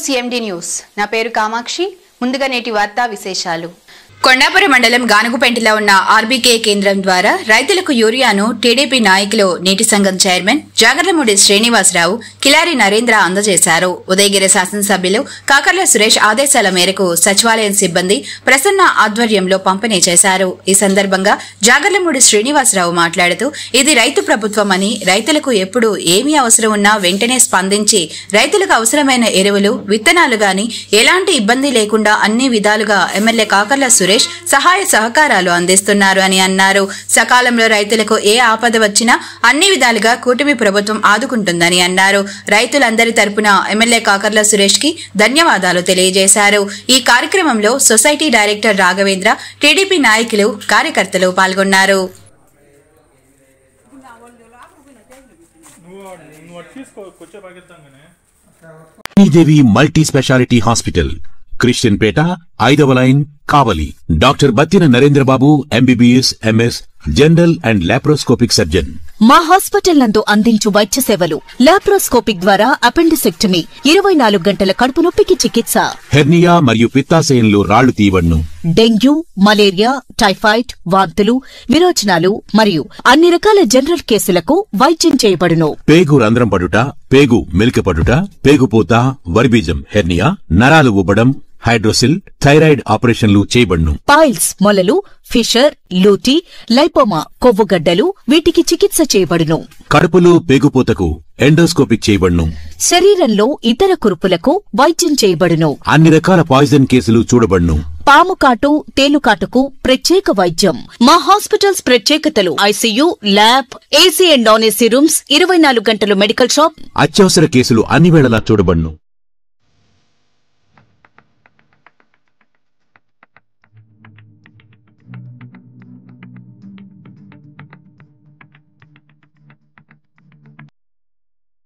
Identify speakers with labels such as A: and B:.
A: CMD news. నా పేరు కామాక్షి. ముందుగా నేటి వార్తా విశేషాలు.
B: కొండాపురం మండలం గానుగుపెంటలో ఉన్న ఆర్బీకే కేంద్రం ద్వారా రైతులకు యూరియాను టీడీపీ నాయకులు నీటి సంఘం చైర్మన్ జాగర్లమూడి శ్రీనివాసరావు, కిలారి నరేంద్ర అందజేశారు. ఉదయగిరి శాసనసభ్యులు కాకర్ల సురేష్ ఆదేశాల మేరకు సచివాలయం సిబ్బంది ప్రసన్న ఆధ్వర్యంలో పంపిణీ చేశారు. ఈ సందర్భంగా జాగర్లమూడి శ్రీనివాసరావు మాట్లాడుతూ, ఇది రైతు ప్రభుత్వమని, రైతులకు ఎప్పుడు ఏమీ అవసరం ఉన్నా వెంటనే స్పందించి రైతులకు అవసరమైన ఎరువులు, విత్తనాలు గాని ఎలాంటి ఇబ్బంది లేకుండా అన్ని విధాలుగా ఎమ్మెల్యే కాకర్ల సురేష్ సహాయ సహకారాలు అందిస్తున్నారు అని అన్నారు. సకాలంలో రైతులకు ఏ ఆపద వచ్చినా అన్ని విధాలుగా కూటమి ప్రభుత్వం ఆదుకుంటుందని అన్నారు. రైతులందరి తరపున ఎమ్మెల్యే కాకర్ల సురేష్ కి ధన్యవాదాలు తెలియజేశారు. ఈ కార్యక్రమంలో సొసైటీ డైరెక్టర్ రాఘవేంద్ర, టీడీపీ నాయకులు, కార్యకర్తలు పాల్గొన్నారు.
C: దేవి మల్టీ స్పెషాలిటీ హాస్పిటల్, క్రిస్టియన్ పేట, 5వ line, Kavali. Doctor Battina Narendra Babu, MBBS, MS, general and laparoscopic surgeon.
D: మా హాస్పిటల్ నందు అందించు వైద్య సేవలు: లాప్రోస్కోపిక్ ద్వారా అపెండిసెక్టమీ, 24 గంటల కడుపు నొప్పికి చికిత్స,
C: హెర్నియా మరియు పిత్తాశయంలో రాళ్లు తీయబడును,
D: డెంగ్యూ, మలేరియా, టైఫాయిడ్, వాంతులు, విరోచనాలు మరియు అన్ని రకాల జనరల్ కేసులకు వైద్యం చేయబడును.
C: పేగు రంధ్రం పడుట, పేగు మెలికపడుట, పేగుపూత, వర్బీజం, హెర్నియా, నరాలు ఉబ్బడం, హైడ్రోసిల్, థైరాయిడ్ ఆపరేషన్లు చేయబడును.
D: పైల్స్, మొలలు, ఫిషర్, లూటీ, లైపోమా, కొవ్వుగడ్డలు, వీటికి చికిత్స చేయబడును.
C: కడుపులో పేగుపూతకు ఎండోస్కోపిక్ చేయబడును.
D: శరీరంలో ఇతర కురుపులకు వైద్యం చేయబడును.
C: అన్ని రకాల పాయిజన్ కేసులు చూడబడును.
D: పాముకాటు, తేలుకాటుకు ప్రత్యేక వైద్యం. మా హాస్పిటల్స్ ప్రత్యేకతలు: ICU, lab, AC and non AC rooms, 24 గంటలు మెడికల్ షాప్.
C: అత్యవసర కేసులు అన్ని వేళలా చూడబడును.